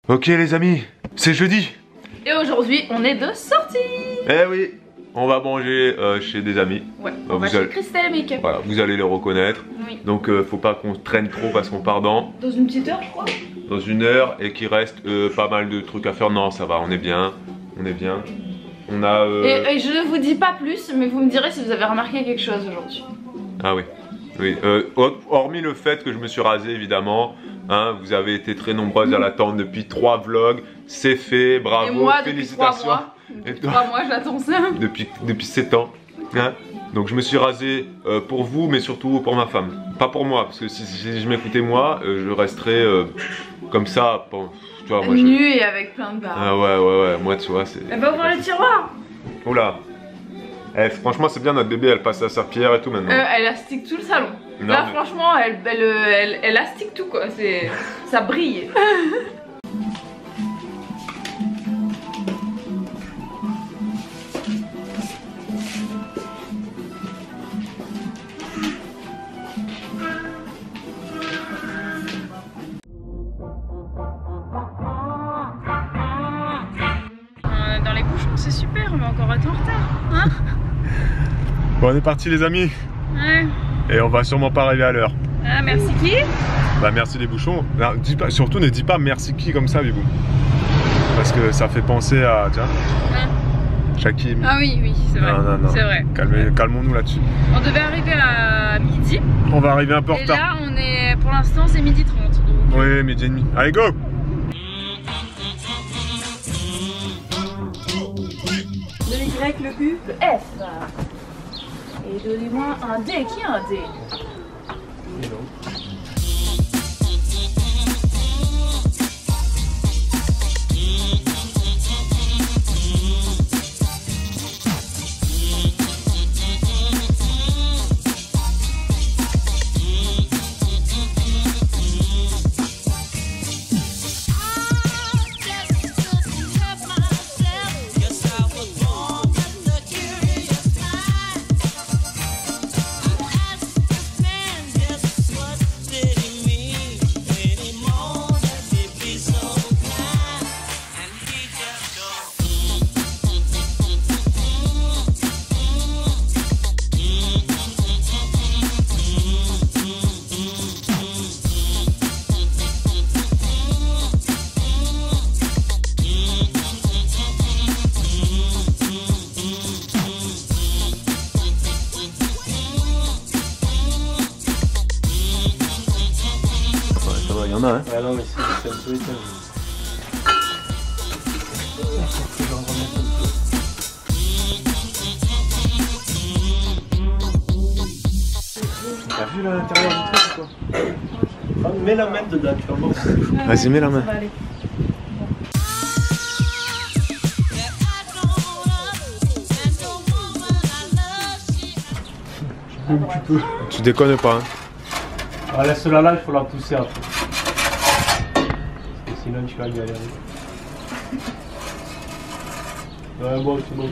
Ok les amis, c'est jeudi. Et aujourd'hui, on est de sortie. Eh oui, on va manger chez des amis. Ouais, on va chez Christelle et Mick. Voilà, vous allez les reconnaître. Oui. Donc faut pas qu'on traîne trop parce qu'on part dans une petite heure, je crois. Dans une heure et qu'il reste pas mal de trucs à faire. Non, ça va, on est bien. On est bien. On a... Et je ne vous dis pas plus, mais vous me direz si vous avez remarqué quelque chose aujourd'hui. Ah oui. Oui, hormis le fait que je me suis rasé évidemment, hein, vous avez été très nombreuses à l'attendre depuis 3 vlogs, c'est fait, bravo, et moi, félicitations. Depuis 3 mois, j'attends ça. Depuis 7 ans. Hein. Donc je me suis rasé pour vous, mais surtout pour ma femme. Pas pour moi, parce que si je m'écoutais moi, je resterais comme ça. Bon, tu vois, moi, nu et avec plein de barres. Ah ouais, moi tu vois, c'est... Elle va ouvrir le tiroir. Oula. Eh, franchement c'est bien, notre bébé elle passe à sa pierre et tout maintenant. Elle astique tout le salon. Non, là mais... franchement elle astique tout quoi, ça brille. Dans les bouchons c'est super, mais encore être en retard, hein. Bon, on est parti les amis. Ouais. Et on va sûrement pas arriver à l'heure. Ah, merci qui? Bah merci les bouchons. Non, surtout ne dis pas merci qui comme ça, Bibou. Parce que ça fait penser à... Tiens. Shakim. Ah oui, c'est vrai. Non. C'est vrai. Calmons-nous là-dessus. On devait arriver à midi. On va arriver un peu en retard. Et là, on est... Pour l'instant, c'est 12h30. Donc... Oui, midi et demi. Allez, go! De Y, le U, le F. Et donnez-moi un D. Qui a un D? Il y en a, hein. Ah non, mais c'est un peu éteint. T'as vu l'intérieur du truc ou quoi? Mets la main dedans, tu vas voir. Vas-y, mets la main. Tu déconnes pas, hein. Ah, laisse-la là, il faut la pousser après. Parce que sinon tu vas galérer. Ouais, bon, c'est bon.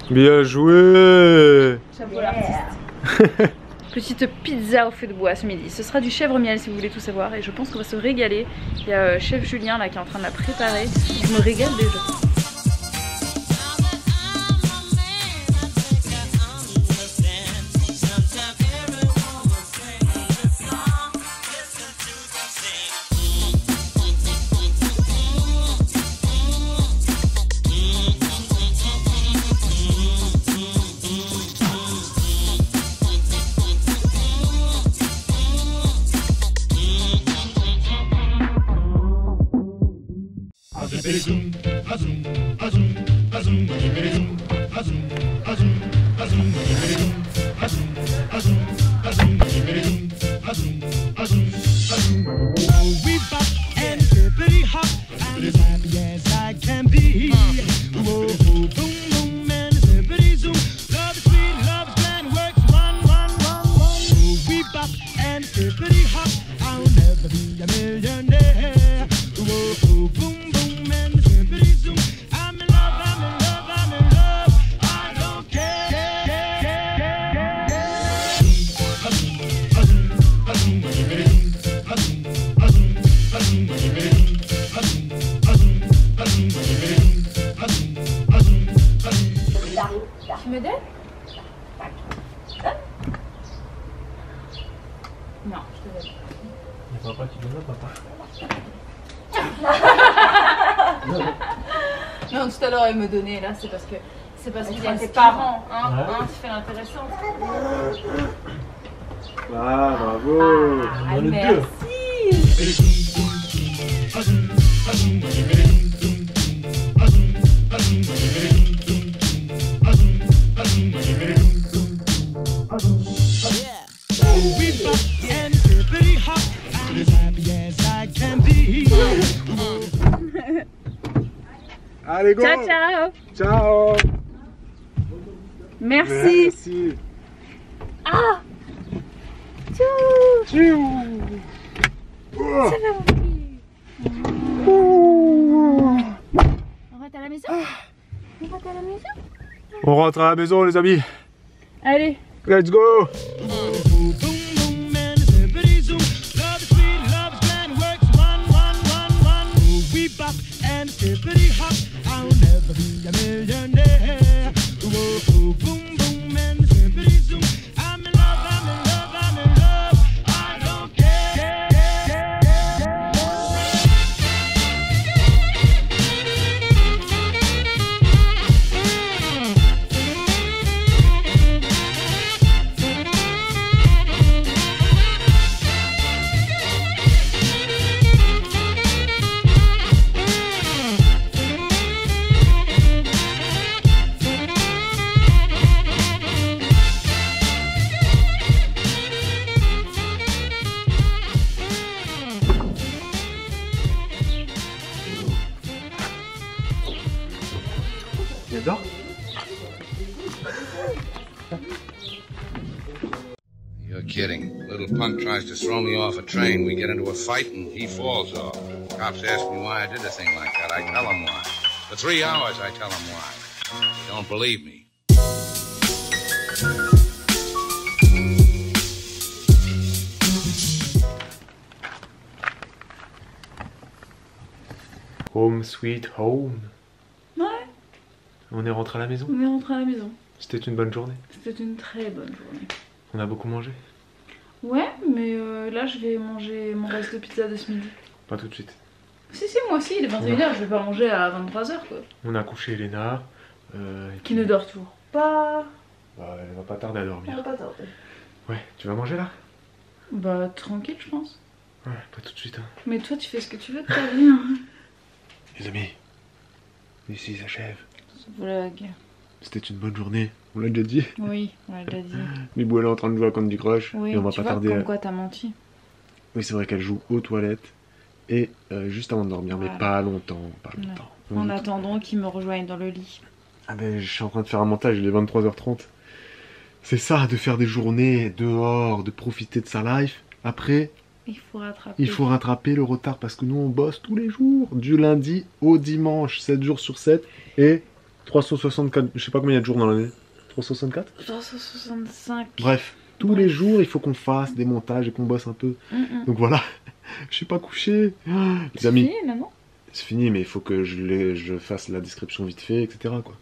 Bien joué. Chapeau l'artiste. Petite pizza au feu de bois ce midi. Ce sera du chèvre miel si vous voulez tout savoir. Et je pense qu'on va se régaler. Il y a chef Julien là qui est en train de la préparer. Je me régale déjà. Non, tout à l'heure elle me donnait, là c'est parce que qu'il y a tes parents, hein, Ouais. hein, tu fais l'intéressante. Ah, bravo. On a le deux. Merci. Allez, go. Ciao, ciao. Ciao. Merci. Merci. Ah. Tchou. Ça va, mon petit. On rentre à la maison. On rentre à la maison. On rentre à la maison, les amis. Allez. Let's go. J'adore. You're kidding. Little punk tries to throw me off a train. We get into a fight and he falls off. Cops ask me why I did a thing like that. I tell them why. For 3 hours I tell them why. They don't believe me. Home sweet home. Ouais. On est rentré à la maison. On est rentré à la maison. C'était une bonne journée. C'était une très bonne journée. On a beaucoup mangé. Ouais, mais là je vais manger mon reste de pizza de ce midi. Pas tout de suite. Si, moi aussi, il est 21h, je vais pas manger à 23h quoi. On a couché Elena. Qui ne dort toujours pas. Bah, elle va pas tarder à On dormir. va pas tarder. Ouais, tu vas manger là? Bah tranquille je pense. Ouais, pas tout de suite. Hein. Mais toi tu fais ce que tu veux de ta vie. Hein. Les amis, ici s'achève. Ce vlog. C'était une bonne journée, on l'a déjà dit. Oui, on l'a déjà dit. Mibou elle est en train de jouer à Candy Crush. Oui, et on va tu pas vois tarder comme à... quoi t'as menti. Oui, c'est vrai qu'elle joue aux toilettes. Et juste avant de dormir, Voilà. mais pas longtemps. Pas longtemps. En attendant qu'ils me rejoignent dans le lit. Ah ben, je suis en train de faire un montage, il est 23h30. C'est ça, de faire des journées dehors, de profiter de sa life. Après, Il faut rattraper. il faut rattraper le retard parce que nous, on bosse tous les jours, du lundi au dimanche, 7 jours sur 7. Et 364, je sais pas combien il y a de jours dans l'année. 364 365. Bref, tous les jours, il faut qu'on fasse des montages et qu'on bosse un peu. Donc voilà, je suis pas couché. Les amis, C'est fini maintenant. c'est fini, mais il faut que je fasse la description vite fait, etc. quoi.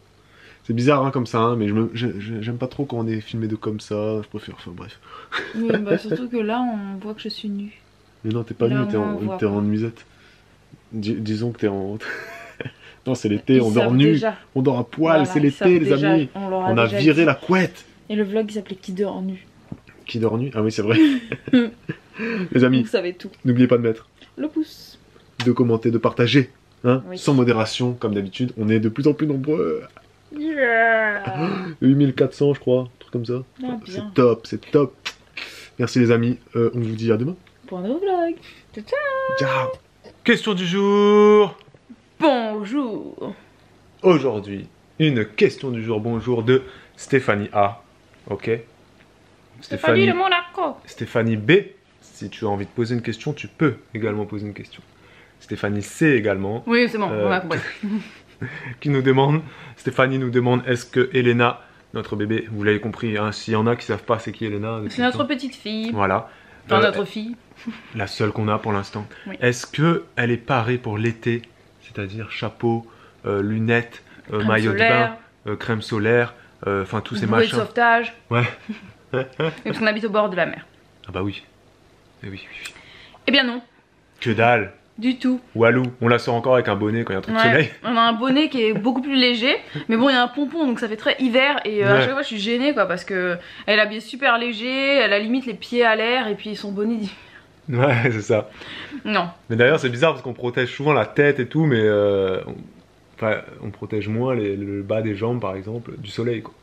C'est bizarre hein, comme ça, hein, mais j'aime pas trop quand on est filmé de comme ça, je préfère, enfin bref. Oui, bah surtout que là on voit que je suis nue. Mais non, t'es pas Là, nu, t'es on voit en pas. nuisette. Disons que t'es en... non, c'est l'été, on Ils dort savent nu, déjà. on dort à poil, Voilà, c'est ils l'été savent les déjà, amis. on On a viré dit. la couette. Et le vlog il s'appelait Qui dort nu. Qui dort nu? Ah oui, c'est vrai. Les amis, Vous savez tout. n'oubliez pas de mettre, Le pouce. de commenter, de partager. Hein, Oui. sans modération, comme d'habitude. On est de plus en plus nombreux. Yeah. 8400, je crois, un truc comme ça. Ah, bien. C'est top, c'est top. Merci les amis, on vous dit à demain. Pour un nouveau vlog. Ciao, ciao. Ciao. Question du jour. Bonjour. Aujourd'hui, une question du jour, bonjour, de Stéphanie A. Ok. Stéphanie de Monaco. Stéphanie B. Si tu as envie de poser une question, tu peux également poser une question. Stéphanie C également. Oui, c'est bon, on a compris. Qui nous demande, Stéphanie nous demande, est-ce que Elena, notre bébé, vous l'avez compris, hein, s'il y en a qui savent pas c'est qui Elena. C'est notre petite fille. Voilà. Enfin, notre fille. La seule qu'on a pour l'instant. Oui. Est-ce que elle est parée pour l'été, c'est-à-dire chapeau, lunettes, maillot solaire. de bain, crème solaire, enfin tous ces Bouée de machins. sauvetage. Ouais. Et parce qu'on habite au bord de la mer. Ah bah oui. Eh oui, oui, oui. Eh bien non. Que dalle. Du tout. Walou, on la sort encore avec un bonnet quand il y a un truc de soleil. On a un bonnet qui est beaucoup plus léger, mais bon, il y a un pompon donc ça fait très hiver et à chaque fois je suis gênée quoi parce que elle est habillée super léger, elle a limite les pieds à l'air et puis son bonnet dit. Ouais, c'est ça. Non. Mais d'ailleurs, c'est bizarre parce qu'on protège souvent la tête et tout, mais on protège moins le bas des jambes par exemple du soleil quoi.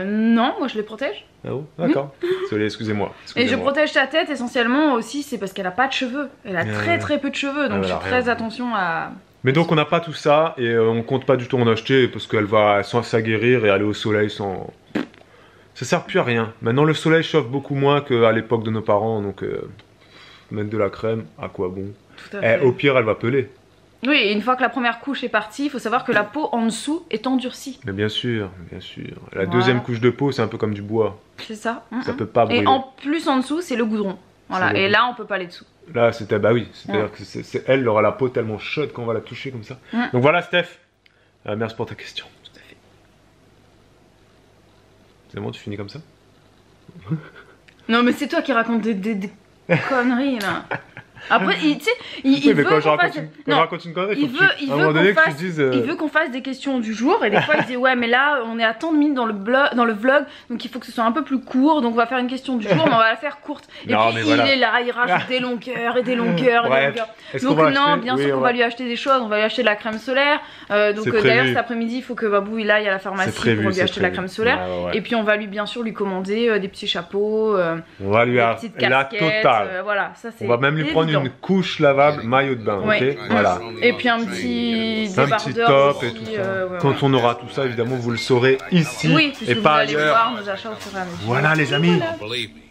Non, moi je les protège. Ah bon, d'accord. Désolé, excusez-moi. Et je protège ta tête essentiellement aussi, c'est parce qu'elle a pas de cheveux. Elle a très peu de cheveux, donc je fais très attention à. Mais donc on n'a pas tout ça et on compte pas du tout en acheter parce qu'elle va s'aguerrir et aller au soleil sans. Ça sert plus à rien. Maintenant le soleil chauffe beaucoup moins qu'à l'époque de nos parents, donc mettre de la crème, à quoi bon? Tout à fait. Au pire, elle va peler. Oui, et une fois que la première couche est partie, il faut savoir que la peau en dessous est endurcie. Mais bien sûr, bien sûr. La deuxième couche de peau, c'est un peu comme du bois. C'est ça. Ça peut pas brûler. Et en plus en dessous, c'est le goudron. Voilà, et là on peut pas aller dessous. Là, c'était bah oui, c'est-à-dire que elle aura la peau tellement chaude qu'on va la toucher comme ça. Donc voilà, Steph. Merci pour ta question. Tout à fait. C'est bon, tu finis comme ça? Non, mais c'est toi qui racontes des conneries là. Après, tu sais, il veut quand je qu'on raconte une connerie, il veut qu'on fasse des questions du jour et des fois il dit ouais mais là on est à tant de minutes dans le vlog donc il faut que ce soit un peu plus court donc on va faire une question du jour mais on va la faire courte. Et non, puis il est là, il rajoute des longueurs et des longueurs. Bref, donc non, bien sûr qu'on va lui acheter des choses, on va lui acheter de la crème solaire. Donc d'ailleurs cet après-midi il faut que Babou il aille à la pharmacie pour lui acheter de la crème solaire. Et puis on va lui bien sûr lui commander des petits chapeaux, on va lui des petites casquettes. Voilà, ça c'est. On va même lui prendre une couche lavable maillot de bain, ok? Voilà. Et puis un petit top et tout ça. Quand on aura tout ça, évidemment, vous le saurez ici oui, et pas vous allez ailleurs. voir nos achats au fur et à mesure. Voilà les amis. Believe me,